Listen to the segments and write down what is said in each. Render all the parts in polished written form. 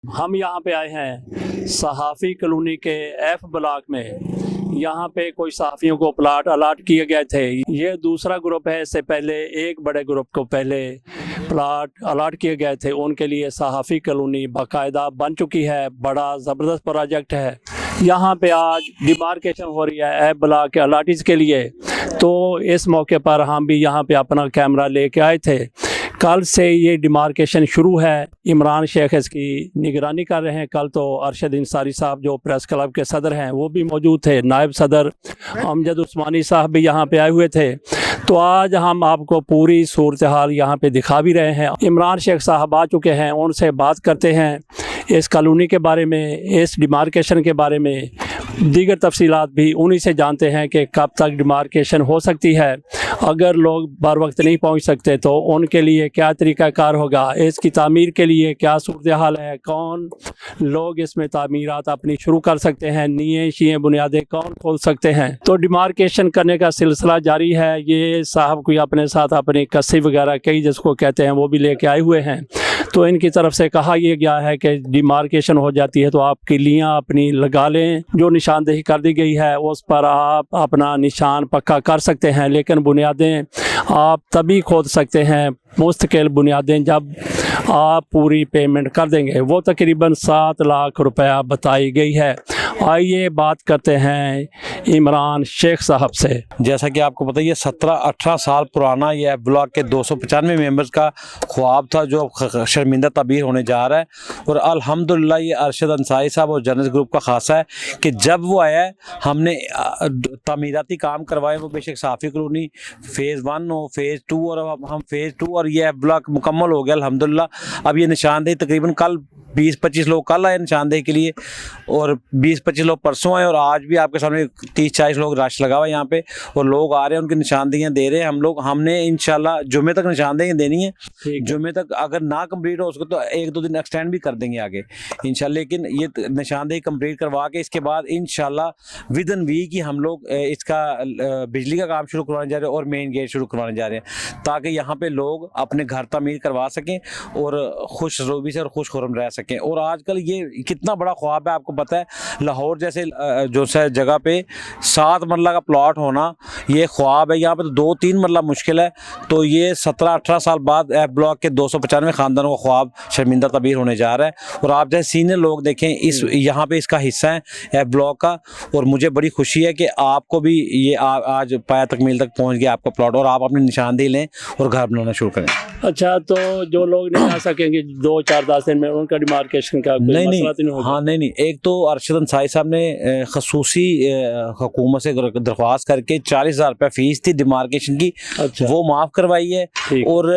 हम यहाँ पे आए हैं सहाफ़ी कॉलोनी के एफ ब्लॉक में। यहाँ पे कोई सहाफ़ियों को प्लाट अलाट किए गए थे। ये दूसरा ग्रुप है। इससे पहले एक बड़े ग्रुप को पहले प्लाट अलाट किए गए थे। उनके लिए सहाफ़ी कॉलोनी बाकायदा बन चुकी है। बड़ा ज़बरदस्त प्रोजेक्ट है। यहाँ पे आज डिमार्केशन हो रही है एफ ब्लॉक के अलाटीज़ के लिए। तो इस मौके पर हम भी यहाँ पे अपना कैमरा लेके आए थे। कल से ये डिमार्केशन शुरू है। इमरान शेख इसकी निगरानी कर रहे हैं। कल तो अरशद इंसारी साहब जो प्रेस क्लब के सदर हैं वो भी मौजूद थे। नायब सदर अमजद उस्मानी साहब भी यहाँ पे आए हुए थे। तो आज हम आपको पूरी सूरत हाल यहाँ पे दिखा भी रहे हैं। इमरान शेख साहब आ चुके हैं, उनसे बात करते हैं इस कॉलोनी के बारे में, इस डिमार्केशन के बारे में, दीगर तफसीलात भी उन्हीं से जानते हैं कि कब तक डिमार्केशन हो सकती है। अगर लोग बर वक्त नहीं पहुंच सकते तो उनके लिए क्या तरीक़ाकार होगा, इसकी तामीर के लिए क्या सूरत हाल है, कौन लोग इसमें तामीरात अपनी शुरू कर सकते हैं, नीयें शीएं बुनियादें कौन खोल सकते हैं। तो डिमार्केशन करने का सिलसिला जारी है। ये साहब कोई अपने साथ अपनी कस्सी वगैरह कई जिसको कहते हैं वो भी लेके आए हुए हैं। तो इनकी तरफ से कहा यह गया है कि डिमार्केशन हो जाती है तो आप किलियाँ अपनी लगा लें। जो निशानदेही कर दी गई है उस पर आप अपना निशान पक्का कर सकते हैं, लेकिन बुनियादें आप तभी खोद सकते हैं मुस्तकिल बुनियादें जब आप पूरी पेमेंट कर देंगे। वो तकरीबन 7 लाख रुपया बताई गई है। आइए बात करते हैं इमरान शेख साहब से। जैसा कि आपको पता है ये 17-18 साल पुराना ये ब्लॉक के 295 मेंबर्स का ख्वाब था जो शर्मिंदा तबीर होने जा रहा है। और अल्हम्दुलिल्लाह ये अरशद अंसारी साहब और जर्नलिस्ट ग्रुप का खासा है कि जब वो आया है हमने तमीराती काम करवाए। वो बेशक साफ़ी कॉलोनी फ़ेज़ 1 हो, फ़ेज़ 2 और अब हम फ़ेज़ 2 और ये ब्लॉक मुकम्मल हो गया अल्हम्दुलिल्लाह। अब ये निशानदेही तकरीबन कल 20-25 लोग कल आए निशानदेही के लिए और 20-25 लोग परसों आए और आज भी आपके सामने 30-40 लोग रश लगा हुआ है यहाँ पे और लोग आ रहे हैं, उनकी निशानदेहियाँ दे रहे हैं। हम लोग हमने इंशाल्लाह जुमे तक निशानदेहियाँ देनी है। जुमे तक अगर ना कंप्लीट हो उसको तो 1-2 दिन एक्सटेंड भी कर देंगे आगे इंशाल्लाह। लेकिन ये निशानदेही कंप्लीट करवा के इसके बाद इंशाल्लाह विद इन वीक ही हम लोग इसका बिजली का काम शुरू करवाने जा रहे हैं और मेन गेट शुरू करवाने जा रहे हैं ताकि यहाँ पे लोग अपने घर तमीर करवा सकें और खुश रूबी से और खुश खुरम रह सकें। और आजकल ये कितना बड़ा ख्वाब है आपको पता है, लाहौर जैसे जो जगह पे 7 मरला का प्लॉट होना ये ख्वाब है। यहाँ पे तो 2-3 मरला मुश्किल है। तो ये 17-18 साल बाद एफ ब्लॉक के 295 ख़ानदानों का ख्वाब शर्मिंदा तबीर होने जा रहा है। और आप जैसे सीनियर लोग देखें इस यहाँ पे इसका हिस्सा है एफ ब्लॉक का। और मुझे बड़ी खुशी है कि आपको भी ये आज पाया तकमील तक पहुँच गया आपका प्लॉट और आप अपनी निशानदेही लें और घर बनाना शुरू करें। अच्छा, तो जो लोग नहीं आ सकेंगे 2-4-10 दिन में उनका डिमार्केशन का कोई मसला नहीं होगा? हाँ नहीं, एक तो अरशद अंसारी साहब ने खसूसी हुकूमत से दरख्वास्त करके 40,000 रुपये फ़ीस थी डिमार्केशन की। अच्छा। वो माफ़ करवाई है। और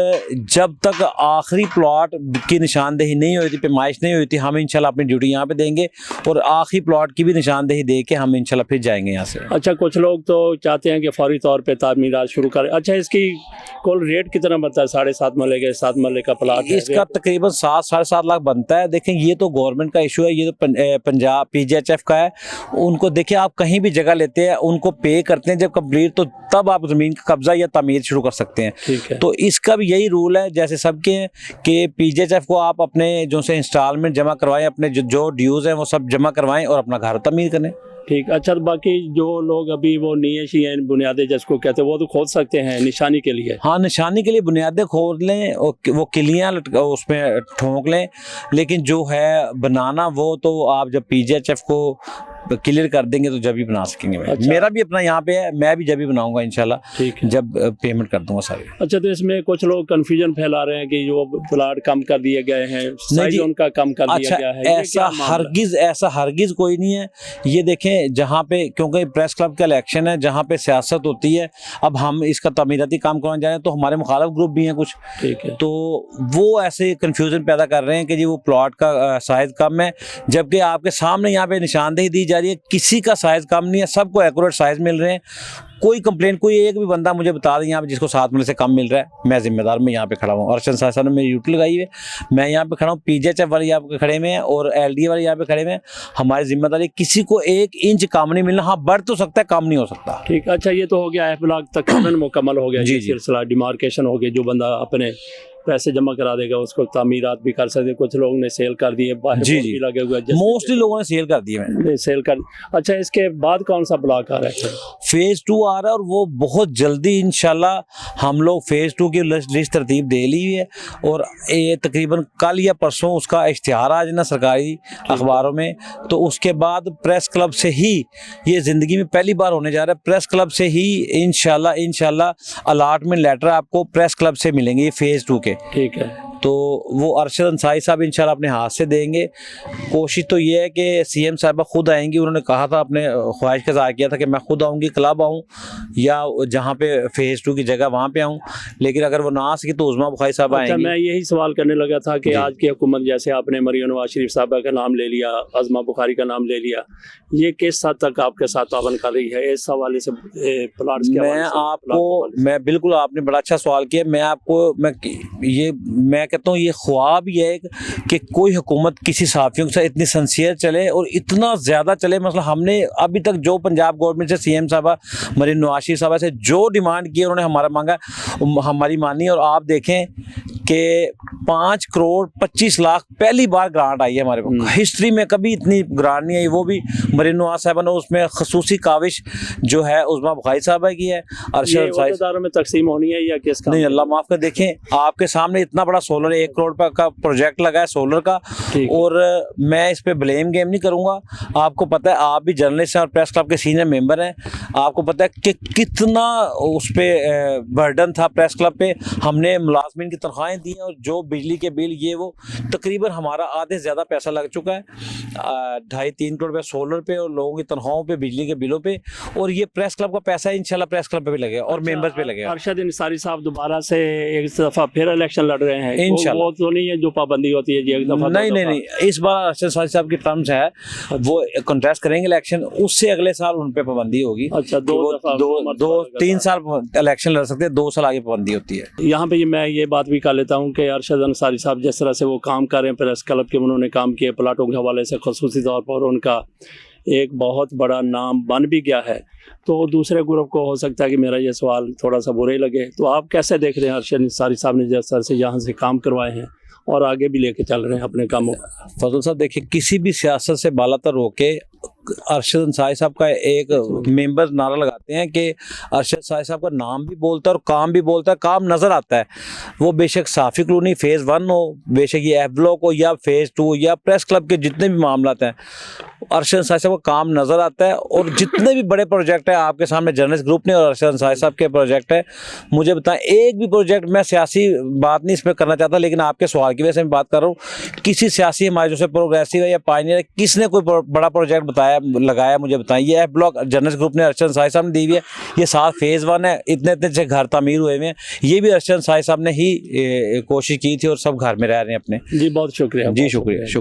जब तक आखिरी प्लॉट की निशानदेही नहीं हुई थी, पैमाइश नहीं हुई थी, हम इंशाल्लाह अपनी ड्यूटी यहाँ पे देंगे और आखिरी प्लॉट की भी निशानदेही दे के हम इंशाल्लाह फिर जाएंगे यहाँ से। अच्छा, कुछ लोग तो चाहते हैं कि फौरी तौर पे तामीरात शुरू करें। अच्छा, इसकी कुल रेट कितना बनता है? 7.5 मरले के 7 मरले का प्लाट है, इसका तकरीबन 7-7.5 लाख बनता है। देखें ये तो गवर्नमेंट का इशू है, ये तो पंजाब PGHF का है। उनको देखिए आप कहीं भी जगह लेते हैं उनको पे करते हैं जब कंप्लीट, तो तब आप ज़मीन का कब्जा या तामीर शुरू कर सकते हैं। ठीक है। तो इसका भी यही रूल है जैसे सबके हैं कि PGHF को आप अपने जो से इंस्टॉलमेंट जमा करवाएं, अपने जो ड्यूज़ हैं वो सब जमा करवाएं और अपना घर तामीर करें। ठीक। अच्छा, बाकी जो लोग अभी वो नीयें शीएं बुनियादें जिसको कहते हैं वो तो खोद सकते हैं निशानी के लिए? हाँ, निशानी के लिए बुनियादें खोद लें और वो किलियाँ उसमें ठोंक लें, लेकिन जो है बनाना वो तो आप जब PGHF को क्लियर कर देंगे तो जब भी बना सकेंगे। अच्छा। मेरा भी अपना यहाँ पे है, मैं भी जब भी बनाऊंगा इंशाल्लाह, ठीक है, जब पेमेंट कर दूंगा सारी। अच्छा, तो इसमें कुछ लोग कंफ्यूजन फैला रहे हैं कि जो प्लाट कम कर दिए गए हैं, साइज उनका कम कर दिया गया है। ऐसा हरगिज कोई नहीं है। ये देखें जहाँ पे, क्योंकि प्रेस क्लब का इलेक्शन है जहाँ पे सियासत होती है, अब हम इसका तमीराती काम करवाने जा रहे हैं तो हमारे मुखालिफ ग्रुप भी हैं कुछ, ठीक है, तो वो ऐसे कंफ्यूजन पैदा कर रहे हैं कि जी वो प्लॉट का साइज कम है, जबकि आपके सामने यहाँ पे निशानदेही दी जा रही है, किसी का साइज कम नहीं है, सबको एक्यूरेट साइज मिल रहे हैं। कोई कंप्लेंट, कोई एक भी बंदा मुझे बता दें यहाँ पे जिसको 7 मरले से कम मिल रहा है, मैं जिम्मेदार में यहाँ पे खड़ा हूँ। अरशद साहब ने मेरी ड्यूटी लगाई है, मैं यहाँ पे खड़ा हूँ। PGHF वाले यहाँ पे खड़े में हैं और LD वाले यहाँ पे खड़े में हैं। हमारी जिम्मेदारी किसी को 1 इंच कम नहीं मिलना। हाँ, बढ़ तो सकता है, कम नहीं हो सकता। ठीक। अच्छा, ये तो हो गया एफ ब्लॉक तकरीबन मुकम्मल हो गया। जी, सिलसिला डिमार्केशन हो गया। जो बंदा अपने पैसे जमा करा देगा, उसको तामीरात भी कर सकते। कुछ लोगों ने सेल कर दिए, बाहर जी, बोर्ड जी। भी लगे हुए हैं, मोस्टली लोगों ने सेल कर दिए हैं। सेल कर। अच्छा, इसके बाद कौन सा ब्लॉक आ रहा है? फेज़ 2 आ रहा है और वो बहुत जल्दी इंशाल्लाह हम लोग फेज़ 2 की लिस्ट तरतीब दे ली है और ये तकरीबन कल या परसों उसका इश्तिहार आ जाना सरकारी अखबारों में। तो उसके बाद प्रेस क्लब से ही, ये ज़िंदगी में पहली बार होने जा रहा है, प्रेस क्लब से ही इंशाल्लाह अलॉटमेंट लेटर आपको प्रेस क्लब से मिलेंगे ये फेज़ 2 के। ठीक है। तो वो अरशद अंसारी साहब इंशाल्लाह अपने हाथ से देंगे। कोशिश तो ये है कि सीएम साहबा खुद आएंगी, उन्होंने कहा था, अपने ख्वाहिश का इज़हार किया था कि मैं खुद आऊँगी, क्लब आऊँ या जहाँ पे फेज़ 2 की जगह वहाँ पे आऊँ, लेकिन अगर वो ना आ सकी तो उज़मा बुखारी साहब अच्छा, आएंगी। मैं यही सवाल करने लगा था कि आज की हुकूमत, जैसे आपने मरियम नवाज शरीफ साहबा का नाम ले लिया, अज़मा बुखारी का नाम ले लिया, ये किस हद तक आपके साथ तावन कर रही है इस हवाले से, प्लाट्स के हवाले से? मैं बिल्कुल, आपने बड़ा अच्छा सवाल किया। मैं कहता हूँ ये ख्वाब ही है कि कोई हुकूमत किसी सहाफ़ियों के साथ इतनी सिंसियर चले और इतना ज़्यादा चले। मतलब हमने अभी तक जो पंजाब गवर्नमेंट से सीएम साहबा मरीम नवाज शरीफ साहबा से जो डिमांड की उन्होंने हमारा मांगा, हमारी मानी। और आप देखें कि 5 करोड़ 25 लाख पहली बार ग्रांट आई है हमारे को, हिस्ट्री में कभी इतनी ग्रांट नहीं आई। वो भी मरीम नवाज साहबा ने, उसमें खसूसी काविश जो है उज़मा बुखारी साहबा की है। अरशद में तकसीम होनी है या किसका? नहीं, अल्लाह माफ़ कर, देखें आपके सामने इतना बड़ा सोलर 1 करोड़ का प्रोजेक्ट लगा है सोलर का, और मैं इस पे ब्लेम गेम नहीं करूंगा। आपको पता है, आप भी जर्नलिस्ट हैं और प्रेस क्लब के सीनियर मेंबर हैं, आपको पता है कि कितना उस पे बर्डन था प्रेस क्लब पे। हमने मुलाजमीन की तनख्वाहें दी हैं और जो बिजली के बिल ये वो तकरीबन हमारा आधे से ज़्यादा पैसा लग चुका है, 2.5-3 करोड़ रुपये सोलर पे और लोगों की तनख्वाहों पे, बिजली के बिलों पे। और ये प्रेस क्लब का पैसा है, इंशाल्लाह प्रेस क्लब पे भी लगेगा और मेंबर्स पे लगेगा। अरशद अंसारी साहब दोबारा से एक दफ़ा फिर इलेक्शन लड़ रहे हैं, इंशाल्लाह। वो तो नहीं है जो पाबंदी होती है जी एक दफ़ा? नहीं, इस बार अरशद अंसारी साहब की टर्म्स है, वो कंटेस्ट करेंगे इलेक्शन, उससे अगले साल उन पे पाबंदी होगी। अच्छा, 2-3 साल इलेक्शन लड़ सकते हैं, 2 साल आगे पाबंदी होती है। यहाँ पे मैं ये बात भी कर लेता हूँ कि अरशद अंसारी साहब जिस तरह से वो काम कर रहे हैं प्रेस क्लब के, उन्होंने काम किए प्लाटों के हवाले से, खसूसी तौर पर उनका एक बहुत बड़ा नाम बन भी गया है। तो दूसरे ग्रुप को हो सकता है कि मेरा ये सवाल थोड़ा सा बुरे लगे, तो आप कैसे देख रहे हैं अरशद अंसारी साहब ने जिस तरह से यहाँ से काम करवाए हैं और आगे भी लेके चल रहे हैं अपने कामों? फजल साहब देखिए, किसी भी सियासत से बालातर होके अरशद अंसारी साहब का एक मेंबर नारा लगाते हैं कि अरशद अंसारी साहब का नाम भी बोलता है और काम भी बोलता है, काम नज़र आता है। वो बेशक साफ़ी कॉलोनी फेज़ 1 हो, बेशक ये एफ ब्लॉक हो या फेज़ 2 या प्रेस क्लब के जितने भी मामला हैं, अरशद अंसारी साहब का काम नज़र आता है। और जितने भी बड़े प्रोजेक्ट हैं आपके सामने, जर्नलिस्ट ग्रुप ने और अरशद अंसारी साहब के प्रोजेक्ट है, मुझे बताएं एक भी प्रोजेक्ट, मैं सियासी बात नहीं इसमें करना चाहता, लेकिन आपके सवाल की वजह से मैं बात कर रहा हूँ, किसी सियासी हमारे जो से प्रोग्रेसिव है या पायनियर है, किसने कोई बड़ा प्रोजेक्ट बताया लगाया, मुझे बताएं। ये एफ ब्लॉक जर्नलिस्ट ग्रुप ने अरशद अंसारी साहब ने दी हुई है, ये 7 फेज़ 1 है, इतने से घर तामीर हुए हुए हैं, ये भी अरशद अंसारी साहब ने ही कोशिश की थी और सब घर में रह रहे हैं अपने। जी बहुत शुक्रिया। जी शुक्रिया।